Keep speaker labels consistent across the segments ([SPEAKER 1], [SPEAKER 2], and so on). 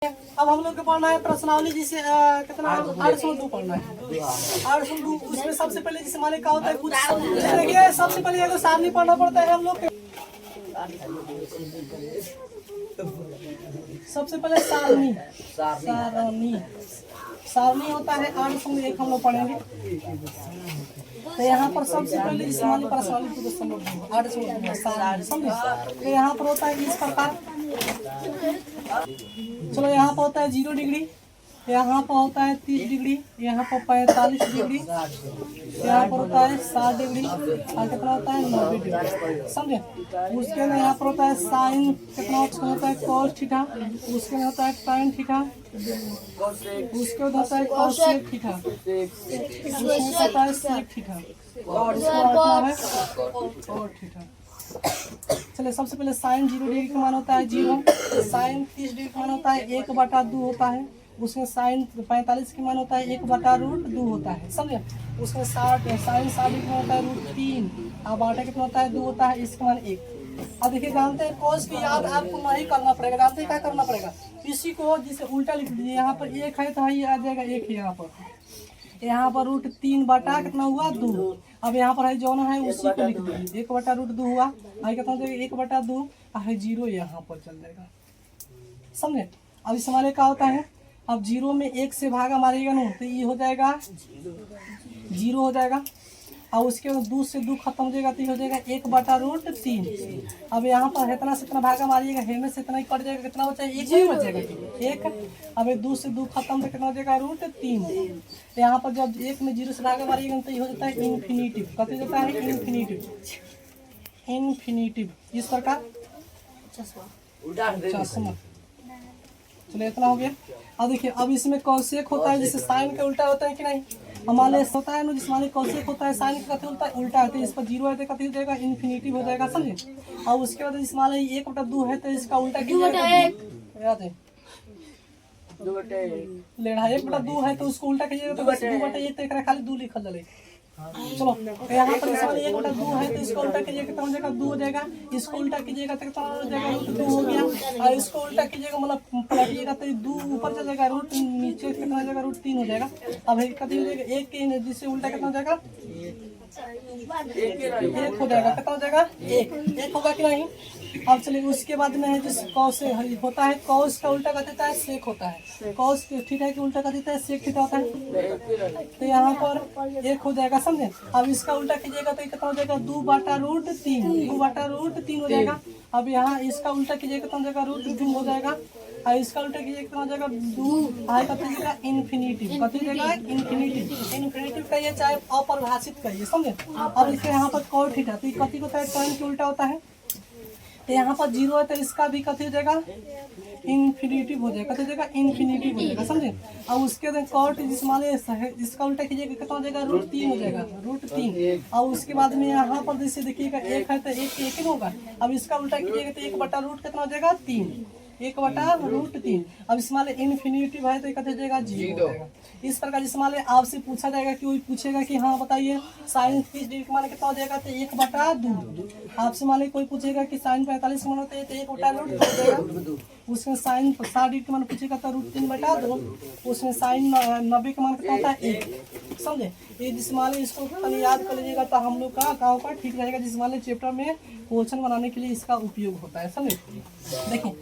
[SPEAKER 1] अब हम लोग को पढ़ना है प्रश्नावली, जिसे कितना 802 पढ़ना है। 802 उसमें सबसे पहले जिसे माने क्या होता है कुछ देखिए, सबसे पहले अगर सारणी पढ़ना पड़ता है हम लोग के। सबसे पहले सारणी सारणी होता है 801 हम लोग पढ़ेंगे। तो यहाँ पर सबसे पहले जिसे माने प्रश्नावली 802 समझे। तो यहाँ पर होता है इस प्रकार, चलो यहाँ पर होता है 0 डिग्री, यहाँ पर होता है 30 डिग्री, यहाँ पर 45 डिग्री, यहाँ पर होता है 60 डिग्री और कितना होता है 90 डिग्री समझे। उसके अंदर यहाँ पर होता है साइन कितना होता है cos थीटा, उसके अंदर होता है tan थीटा, उसके बाद होता है cosec थीटा, उसमें होता है sec थीटा और थीटा। चलिए सबसे पहले साइन 0 डिग्री का मान होता है 0, साइन 30 डिग्री का मान होता है 1/2 होता है, उसमें साइन 45 का मान होता है 1/√2 होता है समझे। उसमें साइन 60 डिग्री का होता है √3 और बाटा कितना होता है 2 होता है, इसका मान 1। अब देखिए जानते हैं कॉस की याद आपको नहीं करना पड़ेगा, जानते हैं क्या करना पड़ेगा, इसी को जिसे उल्टा लिख दीजिए। यहाँ पर 1 है तो ये आ जाएगा 1 यहाँ पर √3 बटा कितना हुआ 2। अब यहाँ पर है जो है उसी को लिख दीजिए, 1/√2 हुआ, आई कितना हो जाएगा 1/2 है 0 यहाँ पर चल जाएगा समझे। अब इस हमारे क्या होता है, अब 0 में 1 से भागा मारेगा ना तो ये हो जाएगा 0 हो जाएगा, और उसके बाद 2 से 2 खत्म हो जाएगा तो ये हो जाएगा 1/√3। अब यहाँ पर इतना से इतना भागा मारिएगा, हेमे से इतना ही कट जाएगा, कितना बचा 1 ही बचेगा 1। अब 2 से 2 खत्म तो कितना हो जाएगा √3। यहाँ पर जब 1 में 0 से भागा मारिएगा तो ये हो जाता है इन्फिनिटिव, कते जाता है इन्फिनिटिव इस प्रकार चश्मा। चलो इतना हो गया। अब देखिए अब इसमें कौशिक होता है जिससे साइन का उल्टा होता है कि नहीं, हमारे होता है ना जिस माने कौशिक होता है साइन का कथी उल्टा है, तो इस पर 0 है तो कथी हो जाएगा इन्फिनिटिव हो जाएगा समझे। और उसके बाद इस माने 1/2 है तो इसका उल्टा याद है 1/2 है तो उसको उल्टा कीजिएगा तो 2/1 तो एक खाली 2 लिखल जाए। चलो यहाँ पर इस वाले 1/2 है तो इसको उल्टा कीजिएगा कितना हो जाएगा 2 हो जाएगा, इसको उल्टा कीजिएगा तो कितना हो जाएगा √2 हो गया, और इसको उल्टा कीजिएगा मतलब पलटिएगा तो 2 ऊपर चल जाएगा, रूट नीचे कितना हो जाएगा √3 हो जाएगा। अब कितनी हो जाएगा 1 के जिससे उल्टा कितना हो जाएगा 1 हो जाएगा, कितना हो जाएगा 1 होगा कि नहीं। अब चलिए उसके बाद में है जिस कॉस होता है, कॉस का उल्टा कर देता है सेक होता है, कॉस थीटा के उल्टा कर देता है सेक थीटा होता है, तो यहाँ पर 1 हो जाएगा समझे। अब इसका उल्टा कीजिएगा तो कितना हो जाएगा 2/√3 हो जाएगा। अब यहाँ इसका उल्टा कीजिएगा कितना हो जाएगा √2 हो जाएगा, और इसका उल्टा कीजिएगा कितना हो जाएगा 2 आए कथिएगा इन्फिनिटिव, कथी देगा इन्फिनिटिव कहिए चाहे अपरिभाषित कहिए समझे। अब इसके यहाँ पर cos थीटा तो कथी होता है tan के उल्टा होता है, तो यहाँ पर 0 है तो इसका भी कथी हो जाएगा इन्फिनिटिव हो जाएगा, कथी हो जाएगा इन्फिनिटिव हो जाएगा समझे। और उसके बाद cot जिस माने इसका उल्टा कीजिएगा कितना हो जाएगा √3 हो जाएगा √3। और उसके बाद में यहाँ पर जैसे देखिएगा 1 है तो 1 ही होगा, अब इसका उल्टा कीजिएगा तो 1/√3 कितना हो जाएगा 3, 1/√3। अब इस माले इन्फिनिटिव है तो ये कथी हो जाएगा 0 हो जाएगा। इस प्रकार जिस माले आपसे पूछा जाएगा कि वही पूछेगा कि हाँ बताइए साइन 30 डिग्री का मान कितना हो जाएगा तो 1/2। आपसे मान कोई पूछेगा कि साइन 45 का मान होता है तो 1/√2 हो जाएगा। उसमें साइन 60 डिग्री का मान पूछेगा तो √3/2। उसमें साइन 90 का मान कितना होता है 1 समझे। ये जिस माले इसको याद कर लीजिएगा तो हम लोग का गाँव का ठीक रहेगा, जिस माले चैप्टर में क्वेश्चन बनाने के लिए इसका उपयोग होता है समझे। देखिए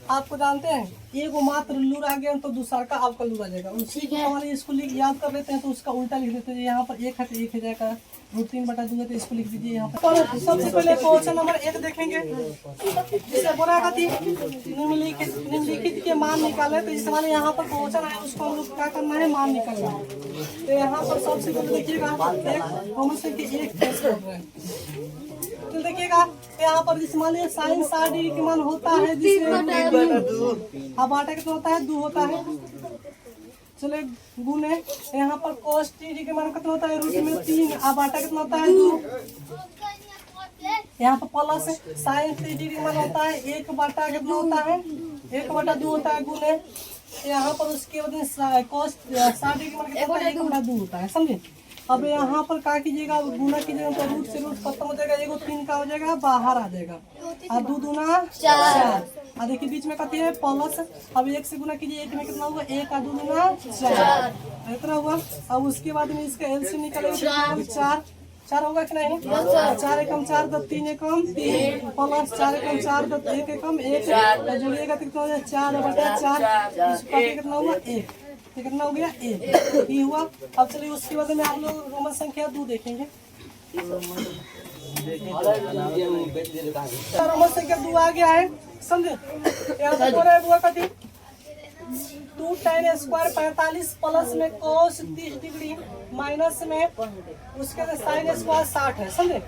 [SPEAKER 1] आपको जानते हैं एगो मात्र लूर आ गया तो दूसरा का आपका लूर आ जाएगा, उसी को हमारे इसको याद कर लेते हैं तो उसका उल्टा लिख देते हैं। यहाँ पर 1 है तो 1 हो जाएगा, √3/2 है तो इसको लिख दीजिए यहाँ पर। सबसे पहले क्वेश्चन नंबर 1 देखेंगे, जिसे बोला थी निम्नलिखित के मान निकाले, तो इस वाले यहाँ पर क्वेश्चन है उसको हम लोग क्या करना है मान निकालना है। तो यहाँ पर सबसे पहले देखिएगा तो देखिएगा यहाँ पर जिस माने साइन 60 डिग्री के मान होता है जिससे अब आटा कितना होता है 2 होता है। चले गुने यहाँ पर cos 30 डिग्री के मान कितना होता है √3, अब आटा कितना होता है 2। यहाँ पर प्लस साइन 30 डिग्री के मान होता है 1/2 कितना होता है 1/2 होता है गुने यहाँ पर उसके बाद cos 60 डिग्री के मान कितना होता है 1/2 होता है समझे। अब यहाँ पर क्या कीजिएगा, गुना कीजिएगा तो रूट से रूट खत्म हो जाएगा, एगो 3 का हो जाएगा बाहर आ जाएगा, और 2 दूना 4, और देखिए बीच में कथी है प्लस। अब 1 से गुना कीजिए, 1 में कितना होगा 1 और 2 दूना 4 इतना हुआ। अब उसके बाद में इसका एलसीएम निकालेंगे, 4 होगा कि नहीं, 4 एकम 4 तो 3 एकम 3 प्लस 4 एकम 4 तो 1 एकम 1 जोड़िएगा तो कितना हो जाएगा 4/4, कितना हुआ 1, कितना हो गया 1 ये हुआ। अब चलिए उसके बाद में आप लोग रोमन संख्या 2 देखेंगे। रोमन संख्या 2 आ गया है, समझे। यहाँ पे हो रहा है बुआ कथी 2 tan स्क्वायर 45 प्लस में cos 30 डिग्री माइनस में उसके sin स्क्वायर 60 है, समझे।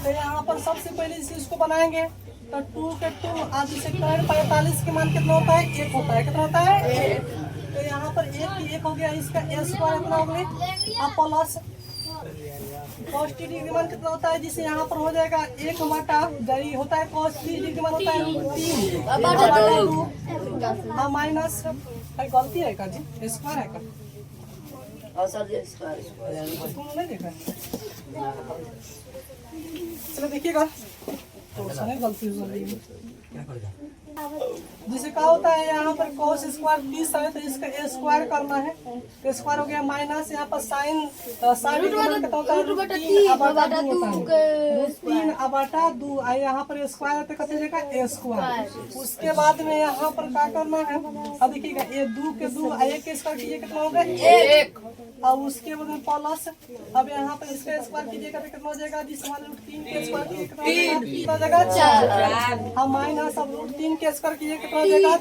[SPEAKER 1] तो यहाँ पर सबसे पहले इस चीज को बनाएंगे तो 2 के 2 आदि से 45 के मान कितना होता है 1 होता है, कितना होता है 1। तो यहाँ पर 1 हो गया, इसका a स्क्वायर कितना हो गया अब प्लस cos 30 डिग्री मान कितना होता है, जिसे यहाँ पर हो जाएगा 1 बटा जरी होता है cos 30 डिग्री मान होता है 3/2 हाँ माइनस गलती है का जी स्क्वायर है का सर स्क्वायर नहीं देखा। चलो देखिएगा तो गलती हो गई, जिसे क्या होता है यहाँ पर cos स्क्वायर 30 है तो इसका a स्क्वायर करना है, तो स्क्वायर हो गया माइनस यहाँ पर साइन 60 कितना होता है 3/2 और यहाँ पर स्क्वायर है तो कितना जाएगा a स्क्वायर। उसके बाद में यहाँ पर क्या करना है, अब देखिएगा ये 2 के 2 1 के स्क्वायर कीजिए कितना होगा 1 और उसके बाद में प्लस अब यहाँ पर इसका स्क्वायर कीजिएगा तो कितना हो जाएगा, जिस मान 3 के स्क्वायर कीजिए कितना हो जाएगा 4 और माइनस अब √3 के स्क्वायर कीजिए कितना हो जाएगा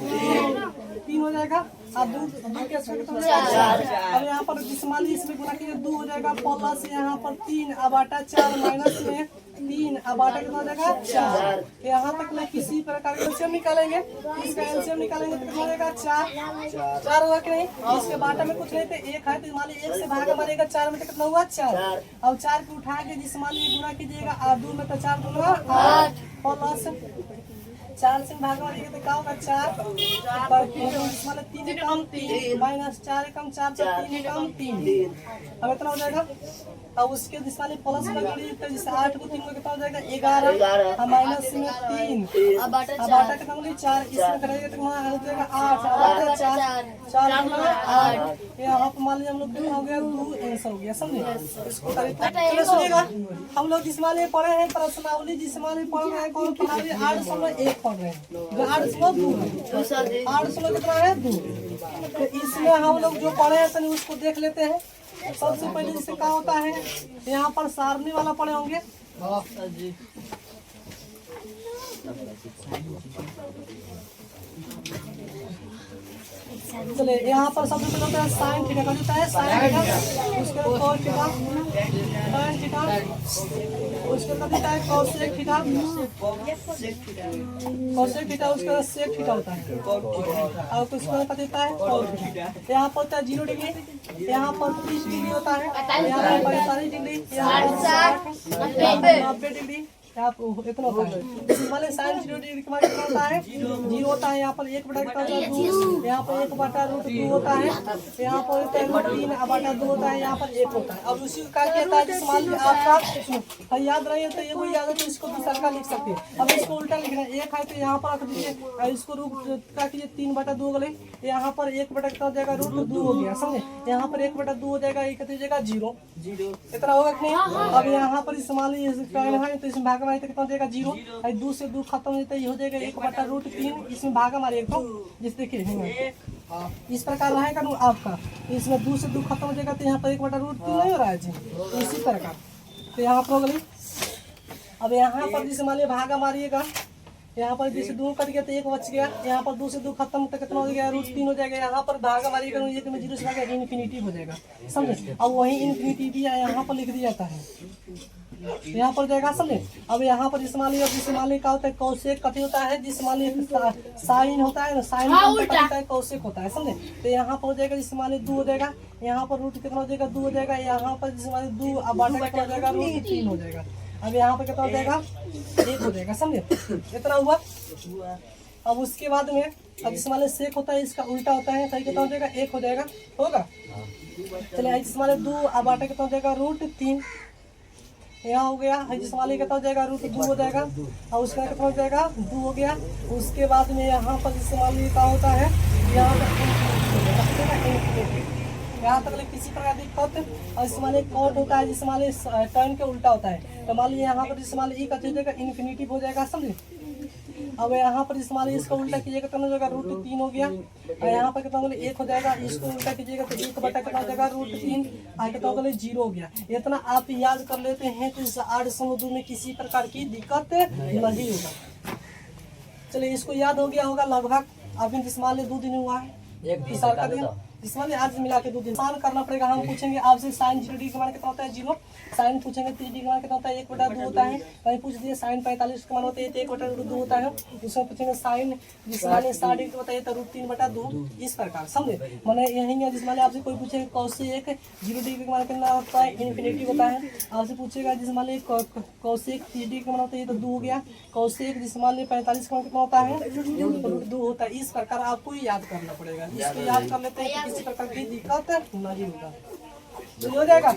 [SPEAKER 1] 3 हो जाएगा, अब 2 के स्क्वायर कितना हो जाएगा। अब यहाँ पर जिस मान इसमें गुना कीजिए 2 हो जाएगा प्लस यहाँ पर 3/4 माइनस में 3/4 कितना हो जाएगा 4। यहाँ तक में किसी प्रकार का एलसीएम निकालेंगे, इसका एलसीएम निकालेंगे तो कितना हो जाएगा 4 होगा कि नहीं, इसके बाटा में कुछ नहीं तो 1 है तो मान लीजिए 1 से भागा मारेगा 4 में तो कितना हुआ 4। अब 4 को उठा के जिस मान लीजिए गुना कीजिएगा और 2 में तो 4 दूना 8 प्लस 4 से भागा मारेंगे तो क्या होगा 4 मतलब 3 कम 3 माइनस 4 कम 4 तो 3 कम 3 अब इतना हो जाएगा। अब उसके दिशा में प्लस लगाइए तो जैसे 8 को 3 को कितना हो जाएगा 11 माइनस में 3 अब आटा कितना होगा 4 इसमें करेंगे तो वहाँ हो जाएगा 8 4 यहाँ पर मान लीजिए हम लोग कितना हो गया 2 आंसर हो गया, समझे। इसको चलो सुनिएगा, हम लोग जिस मान में पढ़े हैं प्रश्नावली जिस मान में पढ़ रहे हैं कौन पढ़ा रहे हैं 801 पढ़ रहे हैं, जो 802 है 800 कितना है 2। तो इसमें हम लोग जो पढ़े हैं तनी उसको देख लेते हैं। सबसे पहले इससे क्या होता है, यहाँ पर सारणी वाला पढ़े होंगे जी। चले यहाँ पर सबसे पहले होता है साइन थीटा का होता है साइन थीटा, उसके बाद cos थीटा tan थीटा, उसके बाद होता है cosec थीटा उसके बाद sec थीटा होता है और उसके बाद देता है cos थीटा। यहाँ पर होता है 0 डिग्री, यहाँ पर 30 डिग्री होता है, यहाँ पर 45 डिग्री, यहाँ पर 90 डिग्री इतना होता है। मान लीजिए साइन 0 डिग्री के बाद कितना होता है 0 होता है, यहाँ पर 1/2 यहाँ पर 1/√2 होता है, यहाँ पर 3/2 होता है, यहाँ पर 1 होता है। अब उसी का क्या है जिस मान लीजिए आपका याद रहे तो ये कोई याद है तो इसको दूसरा का लिख सकते हैं। अब इसको उल्टा लिखना है 1 है तो यहाँ पर रख दीजिए, इसको रूट का कीजिए 3/2 गले, यहाँ पर 1 कितना हो जाएगा √2 हो गया, समझे। यहाँ पर 1/2 हो जाएगा, ये कितना हो जाएगा 0 इतना होगा कि नहीं। अब यहाँ पर इस मान लीजिए तो इसमें भागा मारे तो कितना हो जाएगा 0, 2 से 2 खत्म हो जाता है, ये हो जाएगा 1/√3, इसमें भागा मारे एक तो जिस देखिए इस प्रकार रहेगा ना आपका, इसमें 2 से 2 खत्म हो जाएगा तो यहाँ पर 1/√3 नहीं हो रहा है जी, इसी प्रकार। तो यहाँ पर हो गई। अब यहाँ पर जिसे मान लीजिए भागा मारिएगा, यहाँ पर 2 से 2 कट गया तो 1 बच गया, यहाँ पर 2 से 2 खत्म तो कितना हो गया √3 हो जाएगा। यहाँ पर भागा मारिएगा 0 से भागा इन्फिनिटी हो जाएगा, समझे। अब वही इन्फिनिटी भी यहाँ पर लिख दिया जाता है, यहाँ पर जाएगा, समझे। अब यहाँ पर जिस मान लीजिए क्या होता है कौशिक कथी होता है, जिस मान लीजिए साइन होता है ना, साइन होता है कौशिक होता है, समझे। तो यहाँ पर हो जाएगा जिस मान लीजिए 2 हो जाएगा, यहाँ पर रूट कितना हो जाएगा 2 हो जाएगा, यहाँ पर जिस मान लीजिए 2 अब बाटा कितना हो जाएगा √3 हो जाएगा। अब यहाँ पर कितना हो जाएगा 1 हो जाएगा, समझे। इतना हुआ। अब उसके बाद में अब जिस मान लीजिए सेक होता है इसका उल्टा होता है, सही कितना हो जाएगा 1 हो जाएगा, होगा। चलिए जिस वाले 2 अब बाटा कितना हो जाएगा √3 यहाँ हो गया। जिस वाले कितना हो जाएगा √2 हो जाएगा और उसका कितना हो जाएगा 2 हो गया। उसके बाद में यहाँ पर जिस वाले क्या होता है यहाँ तक किसी प्रकार दिक्कत। और इसमें एक कॉट होता है जिसमें टर्न के उल्टा होता है। तो मान लीजिए यहाँ पर जिसमें ई का जगह इन्फिनिटिव हो जाएगा, समझे। अब यहाँ पर जिसमें इसका उल्टा कीजिएगा कितना हो जाएगा √3 हो गया। और यहाँ पर कितना बोले 1 हो जाएगा, इसको उल्टा कीजिएगा तो 1 बटा कितना हो जाएगा √3 और कितना बोले 0 हो गया। इतना आप याद कर लेते हैं तो इस 8 समुद्र में किसी प्रकार की दिक्कत नहीं होगा। चलिए इसको याद हो गया होगा लगभग। अभी जिसमें 2 दिन हुआ है, इस साल का दिन जिसमें आज मिला के 2 दिन मान करना पड़ेगा। हम पूछेंगे आपसे साइन 0 डिग्री का मान कितना होता है 0, साइन पूछेंगे 30 डिग्री का मान कितना होता है 1/2 होता है। कहीं पूछ दिए साइन 45 का मान होता है 1/2 होता है। उसमें पूछेंगे साइन जिसमें 60 डिग्री होता है तो √3/2 इस प्रकार, समझे। मैंने यही है जिसमें आपसे कोई पूछेगा कौशिक 0 डिग्री का मान कितना होता है इन्फिनिटी होता है। आपसे पूछेगा जिसमें कौशिक 30 डिग्री का मान होता है तो 2 हो गया। कौशिक जिसमें 45 का मान कितना होता है √2 होता है। इस प्रकार आपको याद करना पड़ेगा। इसको याद कर लेते हैं किसी प्रकार की दिक्कत नहीं होगा। चलिए हो जाएगा।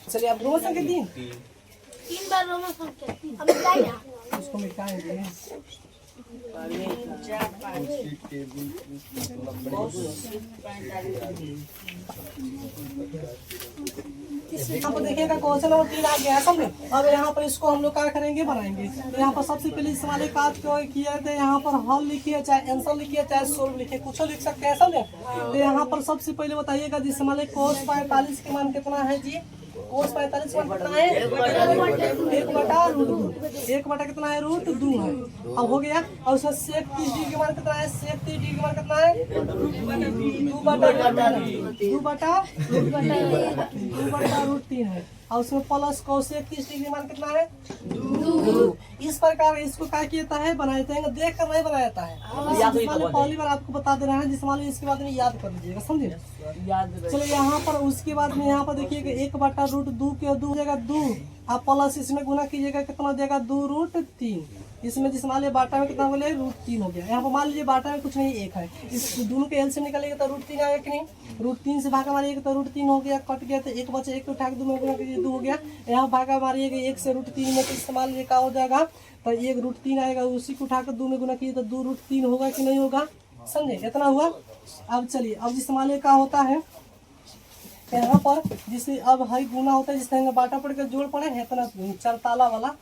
[SPEAKER 1] चलिए अब रोमन संख्या
[SPEAKER 2] 3 बार रोमन संख्या 3 अब मिटाएगा।
[SPEAKER 1] उसको मिटाएंगे। यहाँ पर देखिएगा क्वेश्चन नंबर 3 आ गया, समझे। अब यहाँ पर इसको हम लोग क्या करेंगे बनाएंगे। तो यहाँ पर सबसे पहले इस वाले काज को किया थे, यहाँ पर हल लिखिए चाहे आंसर लिखिए चाहे सोल्व लिखिए, कुछ लिख सकते हैं, समझे। तो यहाँ पर सबसे पहले बताइएगा जिस वाले cos 45 के मान कितना है जी। cos 45 मान कितना है 1/√2। 1 बटा कितना है √2 है। अब हो गया। और उसका sec 30 डिग्री के मान कितना है, sec 30 डिग्री के मान कितना है 2/√3 है। और उसमें प्लस cosec 30 डिग्री मान कितना है 2। इस प्रकार इसको क्या किया है बनाया था, देख कर नहीं बनाया था है। पहली बार आपको बता दे रहा है जिस वाले इसके बाद में याद कर लीजिएगा, समझे। चलो यहाँ पर उसके बाद में यहाँ पर देखिएगा 1/√2 के 2 हो जाएगा 2। आप प्लस इसमें गुना कीजिएगा कितना हो जाएगा 2√3। इसमें जिस मान लीजिए बाटा में कितना बोले √3 हो गया। यहाँ पर मान लीजिए बाटा में कुछ नहीं 1 है, इस दोनों के एल से निकलेगा तो √3 आएगा कि नहीं। √3 से भागा मारिएगा तो √3 हो गया, कट गया तो 1 बचे, 1 उठा के 2 में गुना कीजिए 2 हो गया। यहाँ भागा मारिएगा 1 से √3 में तो इस्तेमाल ये क्या हो जाएगा तो 1 √3 आएगा, उसी को उठा कर 2 में गुना कीजिए तो 2√3 होगा कि नहीं होगा, समझे। इतना हुआ। अब चलिए अब जिस मान लीजिए क्या होता है यहाँ पर जिससे अब हई गुना होता है जिससे बाटा पड़ के जोड़ पड़े है इतना 4 ताला वाला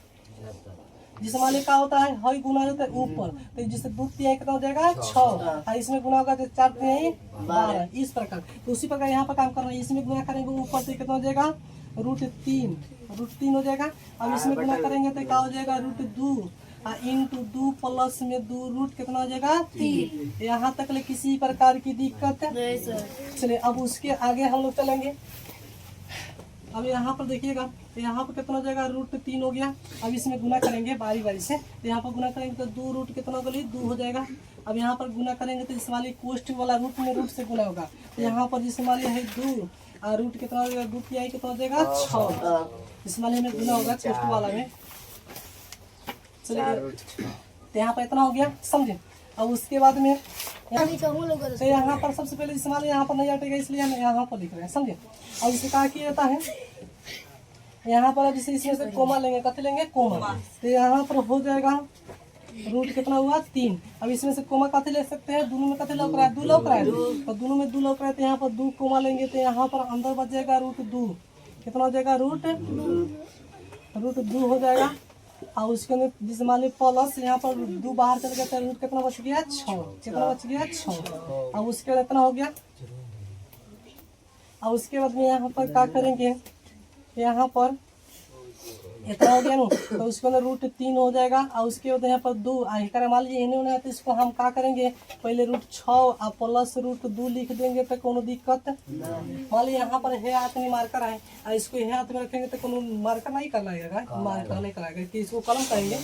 [SPEAKER 1] जिसमें मान लीजिए क्या होता है हई गुना होता है ऊपर तो जिससे 2 3 कितना हो जाएगा 6 इसमें गुना होगा तो 4 3 12 इस प्रकार। तो उसी प्रकार यहाँ पर काम करना है, इसमें गुना करेंगे ऊपर से कितना हो जाएगा √3 हो जाएगा। अब इसमें गुना करेंगे तो क्या हो जाएगा √2 इंटू 2 प्लस में 2 रूट कितना हो जाएगा 3। यहाँ तक ले किसी प्रकार की दिक्कत नहीं सर। चलिए अब उसके आगे हम लोग चलेंगे। अब यहाँ पर देखिएगा तो यहाँ पर कितना हो जाएगा √3 हो गया। अब इसमें गुना करेंगे बारी बारी से। तो यहाँ पर गुना करेंगे तो 2 रूट कितना होगा 2 हो जाएगा। अब यहाँ पर गुना करेंगे तो इस वाली कोष्ठ वाला रूट में रूट से गुना होगा। तो यहाँ पर जिस वाले है 2 रूट कितना हो जाएगा 2 कितना हो जाएगा 6। इस वाले में गुना होगा कोष्ठ वाला में। चलिए तो यहाँ पर इतना हो गया, समझे। अब उसके बाद में तो यहाँ पर सबसे पहले इस्तेमाल यहाँ पर नहीं हटेगा इसलिए हम यहाँ पर लिख रहे हैं, समझे। अब इसे कहा किया जाता है यहाँ पर अब इसे इसमें से कोमा लेंगे, कथी लेंगे कोमा। तो यहाँ पर हो जाएगा रूट कितना हुआ 3। अब इसमें से कोमा कथी ले सकते हैं, दोनों में कथी लौक रहा है 2 लौक रहा है तो दोनों में 2 लौक रहा है तो यहाँ पर 2 कोमा लेंगे तो यहाँ पर अंदर बच जाएगा √2 कितना हो जाएगा √2 हो जाएगा। और उसके अंदर जिस मान ली प्लस यहाँ पर 2 बाहर चल गया तो रूट कितना बच गया 6 कितना बच गया 6। अब उसके बाद इतना हो गया। और उसके बाद में यहाँ पर क्या करेंगे यहाँ पर इतना हो गया ना तो उसके अंदर √3 हो जाएगा। और उसके बाद यहाँ पर 2 मान लीजिए इन्हें होना है तो इसको हम क्या करेंगे पहले √6 और प्लस √2 लिख देंगे तो कोनो दिक्कत। मान लीजिए यहाँ पर है हाथ में मार्कर है और इसको है हाथ में रखेंगे तो कोनो मार्कर नहीं करना है, मार्कर नहीं कराएगा कि इसको कलम करेंगे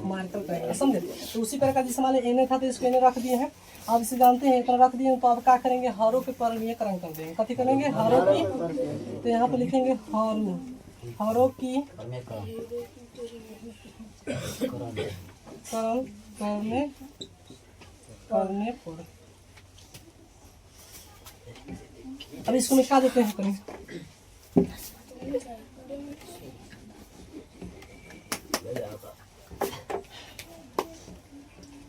[SPEAKER 1] मार्कर करेंगे, समझे। तो उसी प्रकार जिस मान लीजिए इन्हें था तो इसको इन्हें रख दिए हैं। अब इसे जानते हैं इतना रख दिए तो अब क्या करेंगे हरों के परिमीयकरण कर देंगे। कथी करेंगे हरों की। तो यहाँ पर लिखेंगे हरों की करने पर अब इसको मिटा देते हैं कहीं।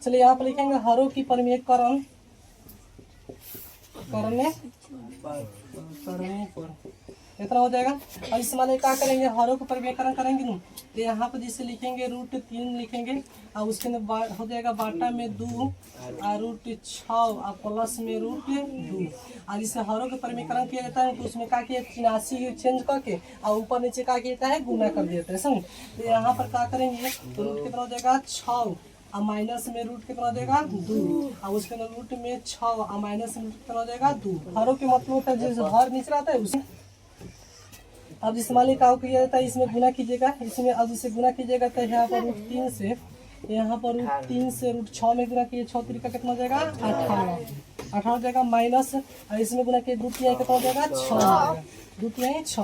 [SPEAKER 1] चलिए यहाँ पर लिखेंगे हरों की परिमेयकरण इतना हो जाएगा। अब इस माने क्या करेंगे, हरों को परिमेयकरण करेंगे ना, तो यहाँ पर जिसे लिखेंगे √3 लिखेंगे और उसके अंदर हो जाएगा बाटा में 2 और √6 और प्लस में √2। और जिसे हरों का परिमेयकरण किया जाता है तो उसमें क्या किया 83 चेंज करके और ऊपर नीचे क्या किया जाता है गुना कर देता है, समझ। तो यहाँ पर क्या करेंगे तो रूट कितना हो जाएगा 6 और माइनस में रूट कितना हो जाएगा 2 और उसके अंदर रूट में 6 और माइनस में कितना हो जाएगा 2। हरों के मतलब होता है जैसे हर नीचे रहता है उसे। अब जिस मान का किया जाता है इसमें गुना कीजिएगा, इसमें अब जिसे गुना कीजिएगा तो यहाँ पर √3 से √6 में गुना किए 6 तरीका कितना हो जाएगा 18 हो जाएगा माइनस और इसमें गुना किए 2 तिहाई कितना हो जाएगा 6 हो जाएगा 2 तिहाई 6।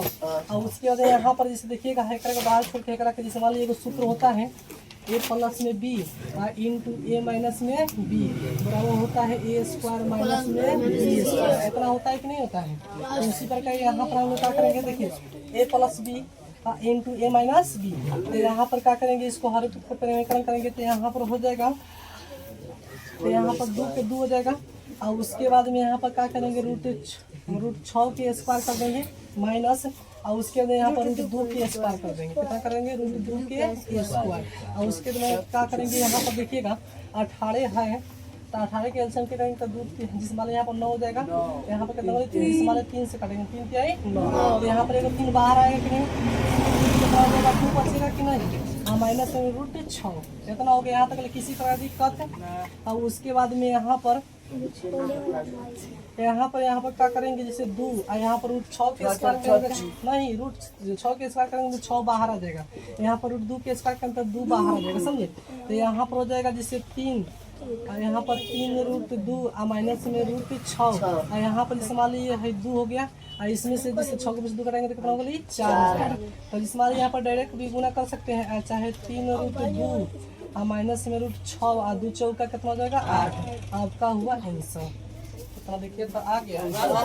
[SPEAKER 1] और उसके बाद यहाँ पर जैसे देखिएगा हेकरा का बाहर छोड़ के हेकरा के जैसे मान लीजिए सूत्र होता है a प्लस में b इंटू a माइनस में b बराबर होता है a² माइनस में b²। इतना होता है कि नहीं होता है। तो उसी प्रकार यहाँ पर हम लोग क्या करेंगे देखिए a plus b into a minus b। तो यहाँ पर क्या करेंगे इसको हर परिमेयकरण करेंगे तो यहाँ पर हो जाएगा, तो यहाँ पर 2 के 2 हो जाएगा और उसके बाद में यहाँ पर क्या करेंगे √6 के स्क्वायर कर देंगे माइनस और उसके बाद यहाँ पर √2 के स्क्वायर कर देंगे। कितना करेंगे √2 के स्क्वायर और उसके बाद क्या करेंगे यहाँ पर देखिएगा 18 है तो 18 के एलसीएम के करेंगे तो 2 जिस माले यहाँ पर 9 हो जाएगा। यहाँ पर कितना जिस माले 3 से काटेंगे 3 तिहाई 9 और यहाँ पर एक 3 बाहर आएगा कि नहीं, कितना हो जाएगा 2 बचेगा कि नहीं हाँ माइनस में √6। इतना हो गया यहाँ तक किसी तरह की दिक्कत है। और उसके बाद में यहाँ पर क्या करेंगे जैसे 2 और यहाँ पर √6 के स्क्वायर करेंगे नहीं √6 के स्क्वायर करेंगे तो 6 बाहर आ जाएगा, यहाँ पर √2 के स्क्वायर करेंगे तो 2 बाहर आ जाएगा, समझे। तो यहाँ पर हो जाएगा जैसे 3 और यहाँ पर 3√2 और माइनस में √6 और यहाँ पर जैसे मान लीजिए है 2 हो गया और इसमें से जैसे 6 के 2 करेंगे तो कितना होगा 4 हो जाएगा। तो जिस मान यहाँ पर डायरेक्ट भी गुना कर सकते हैं, चाहे 3√2 और माइनस में √6 और 2 चौका कितना हो जाएगा 8। आपका हुआ आंसर। कितना देखिए तो आ गया।